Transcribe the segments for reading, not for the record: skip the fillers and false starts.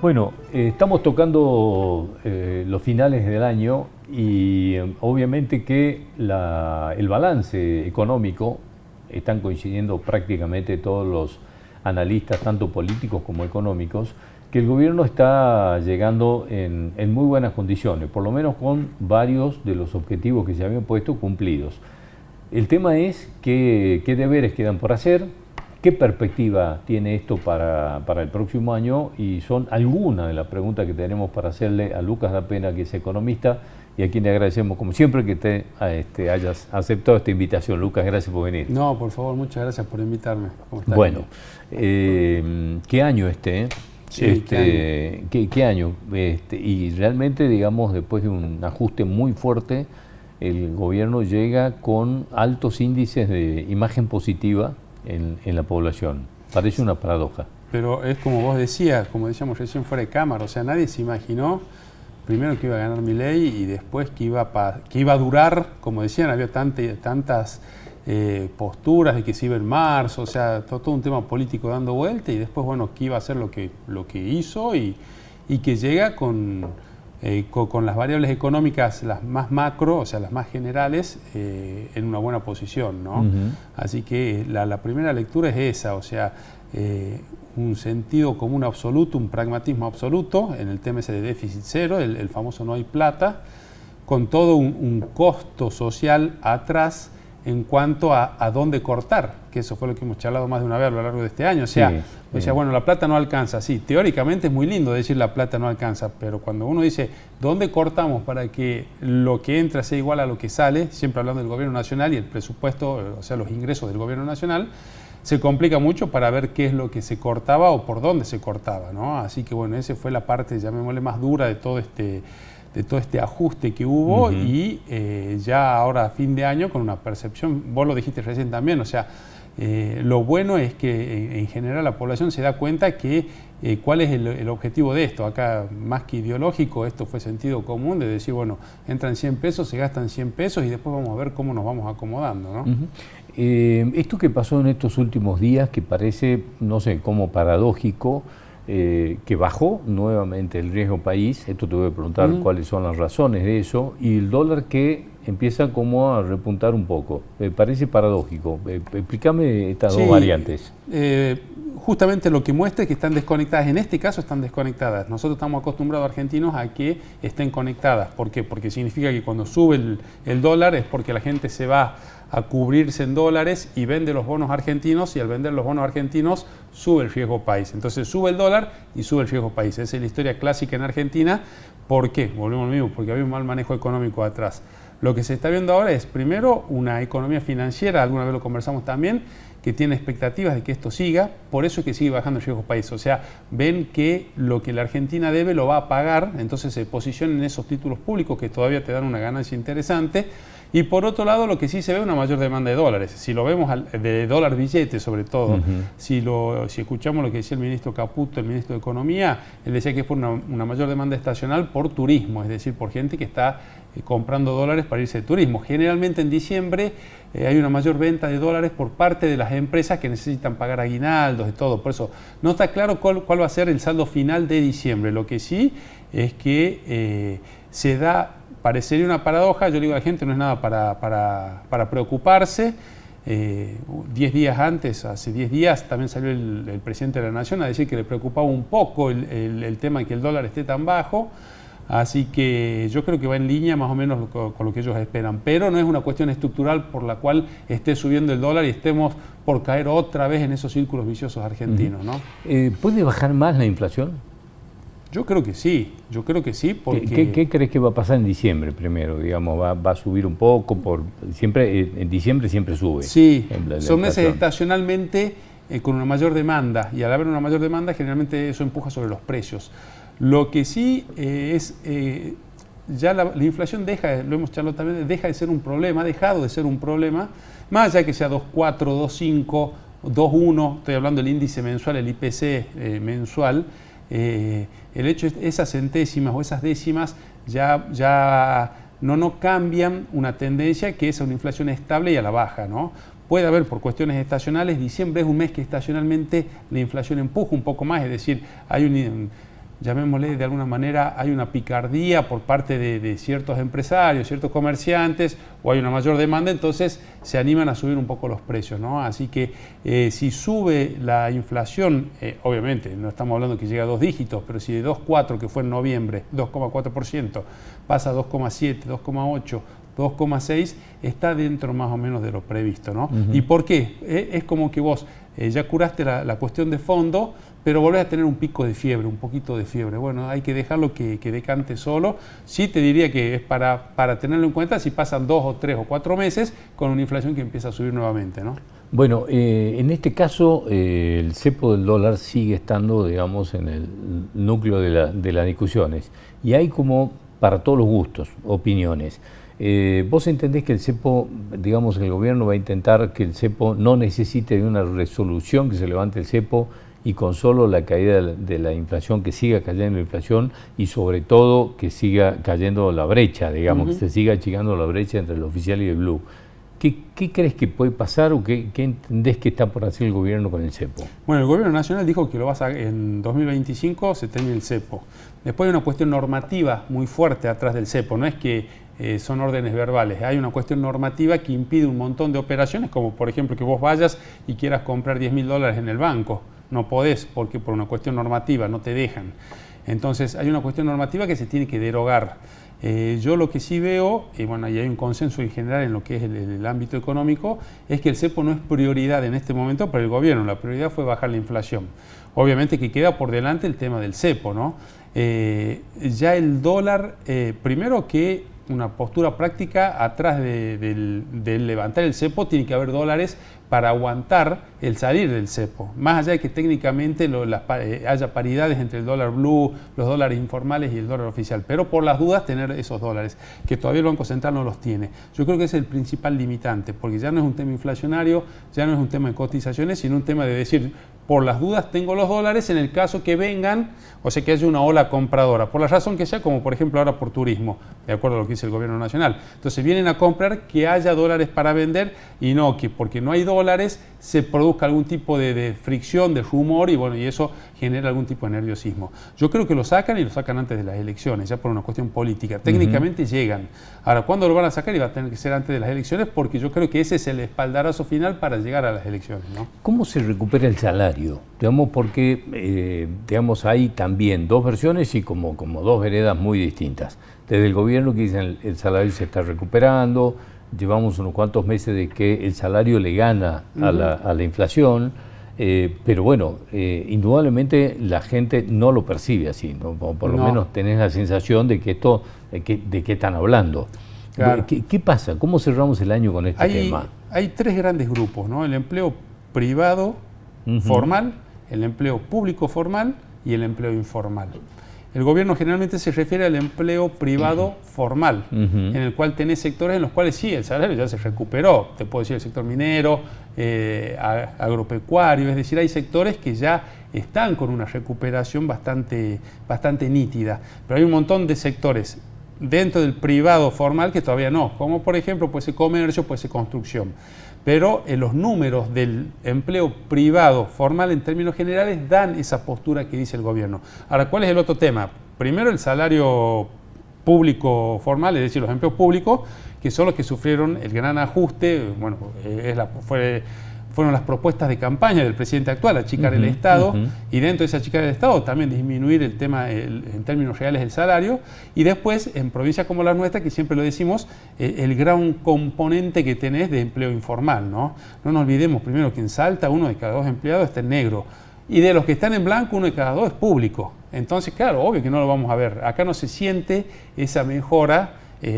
Bueno, estamos tocando los finales del año y obviamente que el balance económico, están coincidiendo prácticamente todos los analistas, tanto políticos como económicos, que el gobierno está llegando en muy buenas condiciones, por lo menos con varios de los objetivos que se habían puesto cumplidos. El tema es qué deberes quedan por hacer, qué perspectiva tiene esto para el próximo año, y son algunas de las preguntas que tenemos para hacerle a Lucas Da Pena, que es economista, y a quien le agradecemos como siempre que te hayas aceptado esta invitación. Lucas, gracias por venir. No, por favor, muchas gracias por invitarme. ¿Cómo estás? Bueno, ¿qué año este? Sí, ¿qué año? Y realmente, digamos, después de un ajuste muy fuerte, el gobierno llega con altos índices de imagen positiva en la población. Parece una paradoja. Pero es como vos decías, como decíamos recién fuera de cámara, o sea, nadie se imaginó primero que iba a ganar Milei y después que iba a durar, como decían, había tantas posturas de que se iba en marzo, o sea, todo un tema político dando vuelta, y después, bueno, que iba a hacer lo que hizo y que llega con las variables económicas, las más macro, o sea, las más generales, en una buena posición, ¿no? Así que la primera lectura es esa, o sea, un sentido común absoluto, un pragmatismo absoluto en el tema ese de déficit cero, el famoso no hay plata, con todo un costo social atrás en cuanto a dónde cortar, que eso fue lo que hemos charlado más de una vez a lo largo de este año. O sea, bueno, la plata no alcanza. Sí, teóricamente es muy lindo decir la plata no alcanza, pero cuando uno dice dónde cortamos para que lo que entra sea igual a lo que sale, siempre hablando del gobierno nacional y el presupuesto, o sea, los ingresos del gobierno nacional, se complica mucho para ver qué es lo que se cortaba o por dónde se cortaba, ¿no? Así que bueno, esa fue la parte, llamémosle, más dura de todo este ajuste que hubo, y ya ahora a fin de año con una percepción, vos lo dijiste recién también, o sea, lo bueno es que en general la población se da cuenta que cuál es el objetivo de esto. Acá, más que ideológico, esto fue sentido común de decir, bueno, entran 100 pesos, se gastan 100 pesos y después vamos a ver cómo nos vamos acomodando, ¿no? Esto que pasó en estos últimos días, que parece, no sé, como paradójico, que bajó nuevamente el riesgo país, esto te voy a preguntar cuáles son las razones de eso, y el dólar que empieza como a repuntar un poco. Parece paradójico. Explícame estas dos variantes. Justamente lo que muestra es que están desconectadas. En este caso están desconectadas. Nosotros estamos acostumbrados, argentinos, a que estén conectadas. ¿Por qué? Porque significa que cuando sube el dólar es porque la gente se va a cubrirse en dólares y vende los bonos argentinos, y al vender los bonos argentinos sube el riesgo país. Entonces sube el dólar y sube el riesgo país. Esa es la historia clásica en Argentina. ¿Por qué? Volvemos al mismo, porque había un mal manejo económico atrás. Lo que se está viendo ahora es, primero, una economía financiera, alguna vez lo conversamos también, que tiene expectativas de que esto siga, por eso es que sigue bajando el riesgo país. O sea, ven que lo que la Argentina debe lo va a pagar, entonces se posicionan en esos títulos públicos que todavía te dan una ganancia interesante. Y por otro lado, lo que sí se ve es una mayor demanda de dólares. Si lo vemos de dólar billete, sobre todo, si escuchamos lo que decía el ministro Caputo, el ministro de Economía, él decía que es por una mayor demanda estacional por turismo, es decir, por gente que está comprando dólares para irse de turismo. Generalmente en diciembre hay una mayor venta de dólares por parte de las empresas que necesitan pagar aguinaldos y todo. Por eso no está claro cuál va a ser el saldo final de diciembre. Lo que sí es que se da, parecería una paradoja. Yo le digo a la gente, no es nada para preocuparse. 10 días antes, hace 10 días, también salió el presidente de la Nación a decir que le preocupaba un poco el tema de que el dólar esté tan bajo. Así que yo creo que va en línea más o menos con lo que ellos esperan. Pero no es una cuestión estructural por la cual esté subiendo el dólar y estemos por caer otra vez en esos círculos viciosos argentinos, ¿no? ¿Puede bajar más la inflación? Yo creo que sí, porque... ¿Qué crees que va a pasar en diciembre primero? Digamos, ¿va a subir un poco? En diciembre siempre sube. Sí, son meses estacionalmente con una mayor demanda, y al haber una mayor demanda generalmente eso empuja sobre los precios. Lo que sí es, ya la inflación lo hemos charlado también, deja de ser un problema, ha dejado de ser un problema, más allá que sea 2,4, 2,5, 2,1, estoy hablando del índice mensual, el IPC mensual. El hecho es esas centésimas o esas décimas ya no cambian una tendencia que es una inflación estable y a la baja, ¿no? Puede haber por cuestiones estacionales, diciembre es un mes que estacionalmente la inflación empuja un poco más, es decir, hay llamémosle de alguna manera, hay una picardía por parte de ciertos empresarios, ciertos comerciantes, o hay una mayor demanda, entonces se animan a subir un poco los precios, ¿no? Así que si sube la inflación, obviamente no estamos hablando que llega a 2 dígitos, pero si de 2,4 que fue en noviembre, 2,4%, pasa a 2,7, 2,8, 2,6, está dentro más o menos de lo previsto, ¿no? ¿Y por qué? Es como que vos ya curaste la cuestión de fondo, pero volvés a tener un pico de fiebre, un poquito de fiebre. Bueno, hay que dejarlo que decante solo. Sí te diría que es para tenerlo en cuenta si pasan 2 o 3 o 4 meses con una inflación que empieza a subir nuevamente, ¿no? Bueno, en este caso el cepo del dólar sigue estando, digamos, en el núcleo de las discusiones. Y hay como para todos los gustos, opiniones. ¿Vos entendés que el cepo, digamos, el gobierno va a intentar que el cepo no necesite de una resolución, que se levante el cepo y con solo la caída de la inflación, que siga cayendo la inflación y sobre todo que siga cayendo la brecha, digamos, que se siga achicando la brecha entre el oficial y el blue? ¿Qué crees que puede pasar o qué entendés que está por hacer el gobierno con el cepo? Bueno, el gobierno nacional dijo que en 2025 se termine el cepo. Después hay una cuestión normativa muy fuerte atrás del cepo, no es que son órdenes verbales, hay una cuestión normativa que impide un montón de operaciones, como por ejemplo que vos vayas y quieras comprar $10.000 en el banco. No podés, porque por una cuestión normativa no te dejan. Entonces hay una cuestión normativa que se tiene que derogar. Yo lo que sí veo, y bueno, y hay un consenso en general en lo que es el ámbito económico, es que el cepo no es prioridad en este momento para el gobierno. La prioridad fue bajar la inflación. Obviamente que queda por delante el tema del cepo, ¿no? Ya el dólar, primero que una postura práctica atrás del levantar el cepo, tiene que haber dólares para aguantar el salir del cepo, más allá de que técnicamente haya paridades entre el dólar blue, los dólares informales y el dólar oficial, pero por las dudas tener esos dólares, que todavía el Banco Central no los tiene. Yo creo que ese es el principal limitante, porque ya no es un tema inflacionario, ya no es un tema de cotizaciones, sino un tema de decir, por las dudas tengo los dólares en el caso que vengan, o sea que haya una ola compradora, por la razón que sea, como por ejemplo ahora por turismo, de acuerdo a lo que dice el gobierno nacional. Entonces vienen a comprar, que haya dólares para vender y no que porque no hay dólares se produzca algún tipo de fricción, de rumor y bueno, y eso genera algún tipo de nerviosismo. Yo creo que lo sacan y lo sacan antes de las elecciones, ya por una cuestión política. Técnicamente llegan. Ahora, ¿cuándo lo van a sacar? Y va a tener que ser antes de las elecciones porque yo creo que ese es el espaldarazo final para llegar a las elecciones, ¿no? ¿Cómo se recupera el salario? Digamos, porque digamos, hay también dos versiones y como dos veredas muy distintas. Desde el gobierno que dicen el salario se está recuperando, llevamos unos cuantos meses de que el salario le gana a la inflación, pero bueno, indudablemente la gente no lo percibe así, ¿no? Por lo menos tenés la sensación de que de qué están hablando. Claro. ¿Qué pasa? ¿Cómo cerramos el año con este tema? Hay 3 grandes grupos, ¿no? El empleo privado formal, el empleo público formal y el empleo informal. El gobierno generalmente se refiere al empleo privado formal, en el cual tenés sectores en los cuales sí, el salario ya se recuperó. Te puedo decir el sector minero, agropecuario, es decir, hay sectores que ya están con una recuperación bastante nítida. Pero hay un montón de sectores dentro del privado formal que todavía no, como por ejemplo puede ser comercio, puede ser construcción. Pero los números del empleo privado formal en términos generales dan esa postura que dice el gobierno. Ahora, ¿cuál es el otro tema? Primero, el salario público formal, es decir, los empleos públicos, que son los que sufrieron el gran ajuste. Bueno, fueron las propuestas de campaña del presidente actual, achicar el Estado, y dentro de esa achicar el Estado también disminuir el tema en términos reales del salario, y después en provincias como la nuestra, que siempre lo decimos, el gran componente que tenés de empleo informal, ¿no? No nos olvidemos primero que en Salta 1 de cada 2 empleados está en negro, y de los que están en blanco 1 de cada 2 es público. Entonces, claro, obvio que no lo vamos a ver. Acá no se siente esa mejora,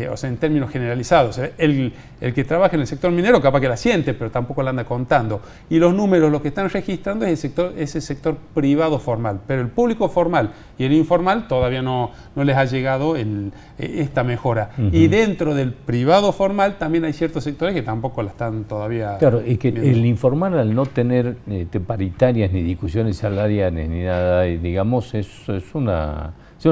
o sea, en términos generalizados. El que trabaja en el sector minero capaz que la siente, pero tampoco la anda contando. Y los números, lo que están registrando es ese sector privado formal. Pero el público formal y el informal todavía no les ha llegado esta mejora. Y dentro del privado formal también hay ciertos sectores que tampoco la están todavía... Claro, es que el informal, al no tener paritarias ni discusiones salariales ni nada, digamos, es una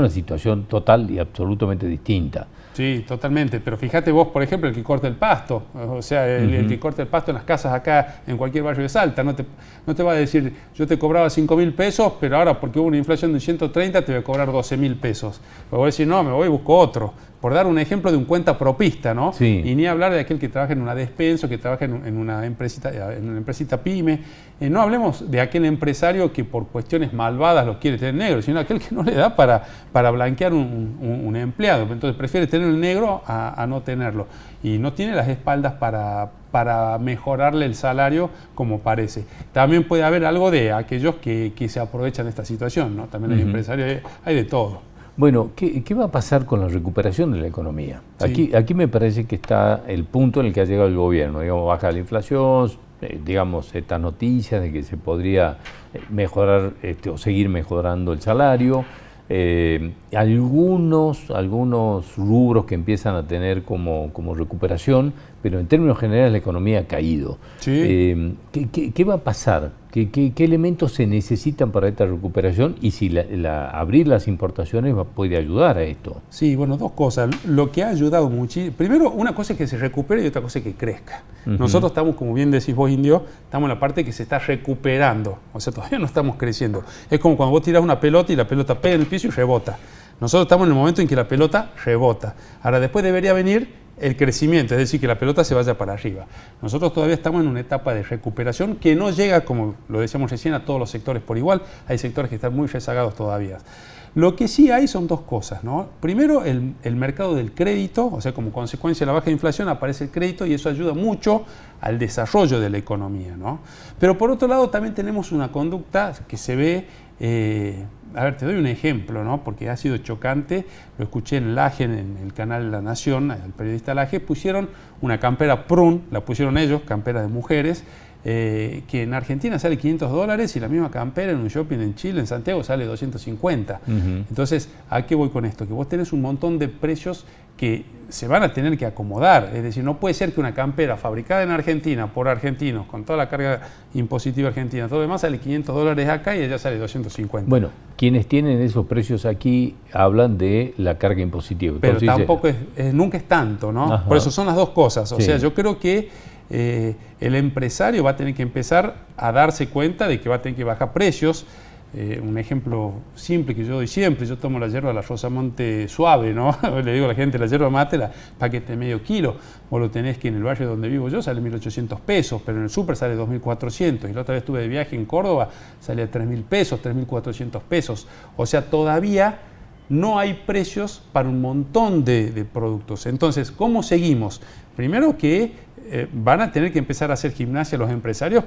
situación total y absolutamente distinta. Sí, totalmente. Pero fíjate vos, por ejemplo, el que corta el pasto. O sea, el que corta el pasto en las casas acá, en cualquier barrio de Salta. No te va a decir, yo te cobraba 5.000 pesos, pero ahora porque hubo una inflación de 130 te voy a cobrar 12.000 pesos. Pero voy a decir, no, me voy y busco otro. Por dar un ejemplo de un cuentapropista, ¿no? Sí. Y ni hablar de aquel que trabaja en una despensa, que trabaja en una empresita pyme. No hablemos de aquel empresario que por cuestiones malvadas los quiere tener negro, sino aquel que no le da para blanquear un empleado. Entonces prefiere tener el negro a no tenerlo. Y no tiene las espaldas para mejorarle el salario como parece. También puede haber algo de aquellos que se aprovechan de esta situación, ¿no? También hay empresarios, hay de todo. Bueno, ¿qué va a pasar con la recuperación de la economía? Sí. Aquí me parece que está el punto en el que ha llegado el gobierno. Digamos, baja la inflación, digamos, estas noticias de que se podría mejorar o seguir mejorando el salario. Algunos rubros que empiezan a tener como recuperación, pero en términos generales la economía ha caído. Sí. ¿Qué va a pasar? ¿Qué elementos se necesitan para esta recuperación? Y si abrir las importaciones puede ayudar a esto. Sí, bueno, dos cosas. Lo que ha ayudado muchísimo, primero, una cosa es que se recupere y otra cosa es que crezca. Nosotros estamos, como bien decís vos, Indio, estamos en la parte que se está recuperando. O sea, todavía no estamos creciendo. Es como cuando vos tirás una pelota y la pelota pega en el piso y rebota. Nosotros estamos en el momento en que la pelota rebota. Ahora, después debería venir el crecimiento, es decir, que la pelota se vaya para arriba. Nosotros todavía estamos en una etapa de recuperación que no llega, como lo decíamos recién, a todos los sectores por igual. Hay sectores que están muy rezagados todavía. Lo que sí hay son dos cosas, ¿no? Primero, el mercado del crédito, o sea, como consecuencia de la baja inflación aparece el crédito y eso ayuda mucho al desarrollo de la economía, ¿no? Pero por otro lado también tenemos una conducta que se ve, a ver, te doy un ejemplo, ¿no? Porque ha sido chocante, lo escuché en Laje, en el canal La Nación, el periodista Laje, pusieron una campera Prun, la pusieron ellos, campera de mujeres, que en Argentina sale $500 y la misma campera en un shopping en Chile, en Santiago, sale 250. Entonces, ¿a qué voy con esto? Que vos tenés un montón de precios que se van a tener que acomodar. Es decir, no puede ser que una campera fabricada en Argentina por argentinos, con toda la carga impositiva argentina, todo lo demás sale $500 acá y allá sale 250. Bueno, quienes tienen esos precios aquí hablan de la carga impositiva. Pero entonces, tampoco nunca es tanto, ¿no? Ajá. Por eso son las dos cosas. O Sí. sea, yo creo que el empresario va a tener que empezar a darse cuenta de que va a tener que bajar precios. Un ejemplo simple que yo doy siempre, yo tomo la yerba, la Rosamonte suave, ¿no? Le digo a la gente, la yerba mate, la paquete de medio kilo. Vos lo tenés que en el barrio donde vivo yo sale 1.800 pesos, pero en el súper sale 2.400. Y la otra vez estuve de viaje en Córdoba, salía 3.000 pesos, 3.400 pesos. O sea, todavía no hay precios para un montón de productos. Entonces, ¿cómo seguimos? Primero que van a tener que empezar a hacer gimnasia los empresarios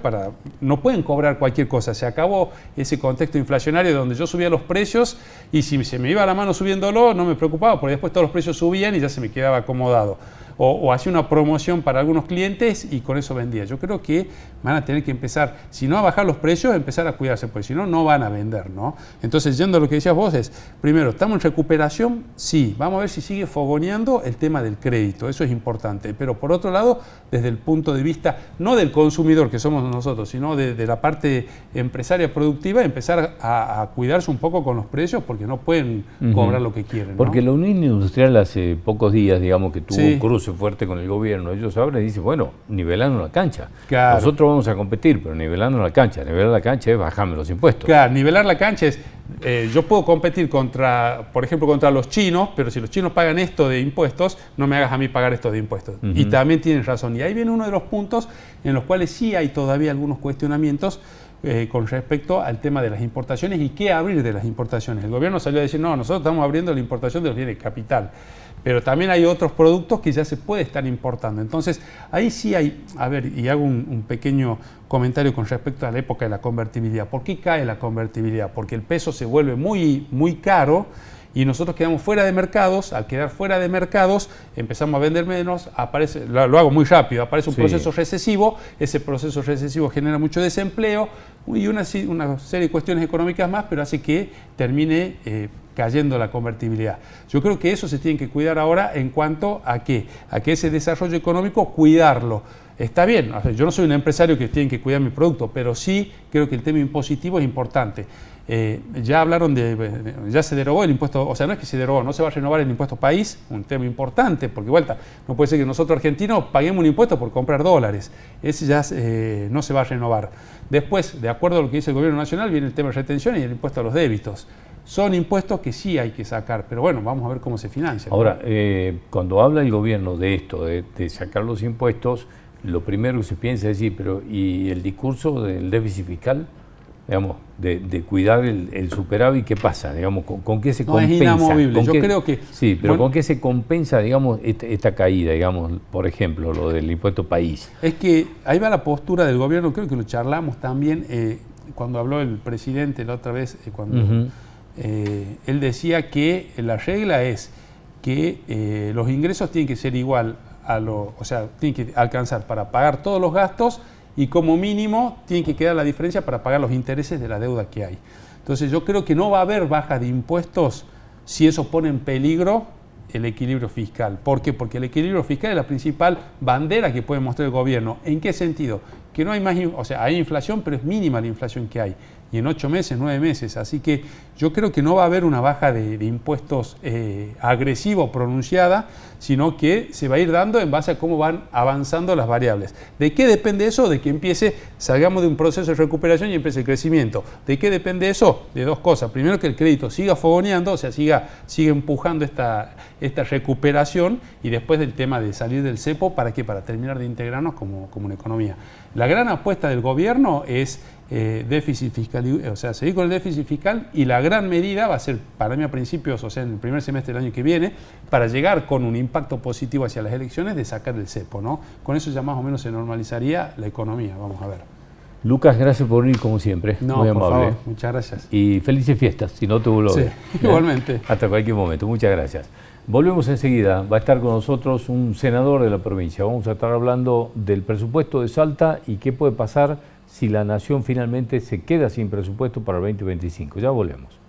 no pueden cobrar cualquier cosa. Se acabó ese contexto inflacionario donde yo subía los precios y si se me iba la mano subiéndolo no me preocupaba porque después todos los precios subían y ya se me quedaba acomodado. O hacía una promoción para algunos clientes y con eso vendía. Yo creo que van a tener que empezar, si no a bajar los precios, a empezar a cuidarse, porque si no, no van a vender, ¿no? Entonces, yendo a lo que decías vos, primero, ¿estamos en recuperación? Sí. Vamos a ver si sigue fogoneando el tema del crédito, eso es importante. Pero por otro lado, desde el punto de vista, no del consumidor, que somos nosotros, sino de la parte empresaria productiva, empezar a cuidarse un poco con los precios, porque no pueden cobrar lo que quieren, ¿no? Porque la Unión Industrial hace pocos días, digamos, que tuvo Sí. un cruce fuerte con el gobierno. Ellos ahora dicen, bueno, nivelando la cancha. Claro. Nosotros vamos a competir, pero nivelando la cancha. Nivelar la cancha es bajarme los impuestos. Claro, nivelar la cancha es, yo puedo competir por ejemplo, contra los chinos, pero si los chinos pagan esto de impuestos, no me hagas a mí pagar esto de impuestos. Y también tienen razón. Y ahí viene uno de los puntos en los cuales sí hay todavía algunos cuestionamientos con respecto al tema de las importaciones y qué abrir de las importaciones. El gobierno salió a decir, no, nosotros estamos abriendo la importación de los bienes de capital. Pero también hay otros productos que ya se puede estar importando. Entonces, ahí sí hay, a ver, y hago un pequeño comentario con respecto a la época de la convertibilidad. ¿Por qué cae la convertibilidad? Porque el peso se vuelve muy, muy caro y nosotros quedamos fuera de mercados. Al quedar fuera de mercados, empezamos a vender menos, aparece, lo hago muy rápido, aparece un proceso recesivo, ese proceso recesivo genera mucho desempleo y una serie de cuestiones económicas más, pero hace que termine cayendo la convertibilidad. Yo creo que eso se tiene que cuidar ahora en cuanto a que ese desarrollo económico, cuidarlo. está bien, o sea, yo no soy un empresario que tiene que cuidar mi producto, pero sí creo que el tema impositivo es importante. Ya hablaron ya se derogó el impuesto, o sea, no es que se derogó, no se va a renovar el impuesto país, un tema importante, porque vuelta, no puede ser que nosotros argentinos paguemos un impuesto por comprar dólares, ese ya no se va a renovar. Después, de acuerdo a lo que dice el gobierno nacional, viene el tema de retención y el impuesto a los débitos. Son impuestos que sí hay que sacar, pero bueno, vamos a ver cómo se financia. Ahora, cuando habla el gobierno de esto, de sacar los impuestos, lo primero que se piensa es decir, pero ¿y el discurso del déficit fiscal? Digamos, de cuidar el superávit, ¿qué pasa? Digamos, ¿con qué se compensa? Es inamovible. Yo creo que... Sí, pero bueno, ¿con qué se compensa, digamos, esta caída, digamos, por ejemplo, lo del impuesto país? Es que ahí va la postura del gobierno, creo que lo charlamos también cuando habló el presidente la otra vez, cuando él decía que la regla es que los ingresos tienen que ser igual o sea, tienen que alcanzar para pagar todos los gastos y como mínimo tiene que quedar la diferencia para pagar los intereses de la deuda que hay. Entonces yo creo que no va a haber baja de impuestos si eso pone en peligro el equilibrio fiscal. ¿Por qué? Porque el equilibrio fiscal es la principal bandera que puede mostrar el gobierno. ¿En qué sentido? Que no hay más, o sea, hay inflación, pero es mínima la inflación que hay. Y en 8 meses, 9 meses. Así que yo creo que no va a haber una baja de impuestos agresiva o pronunciada, sino que se va a ir dando en base a cómo van avanzando las variables. ¿De qué depende eso? De que salgamos de un proceso de recuperación y empiece el crecimiento. ¿De qué depende eso? De dos cosas. Primero, que el crédito siga fogoneando, o sea, siga empujando esta recuperación, y después del tema de salir del cepo, ¿para qué? Para terminar de integrarnos como una economía. La gran apuesta del gobierno es déficit fiscal, o sea, seguir con el déficit fiscal, y la gran medida va a ser, para mí a principios, o sea, en el primer semestre del año que viene, para llegar con un impacto positivo hacia las elecciones, de sacar el cepo, ¿no? Con eso ya más o menos se normalizaría la economía, vamos a ver. Lucas, gracias por venir como siempre, no, muy por amable. Favor, muchas gracias. Y felices fiestas, si no te vuelvo a ver. Sí, igualmente. Hasta cualquier momento, muchas gracias. Volvemos enseguida, va a estar con nosotros un senador de la provincia. Vamos a estar hablando del presupuesto de Salta y qué puede pasar si la nación finalmente se queda sin presupuesto para el 2025. Ya volvemos.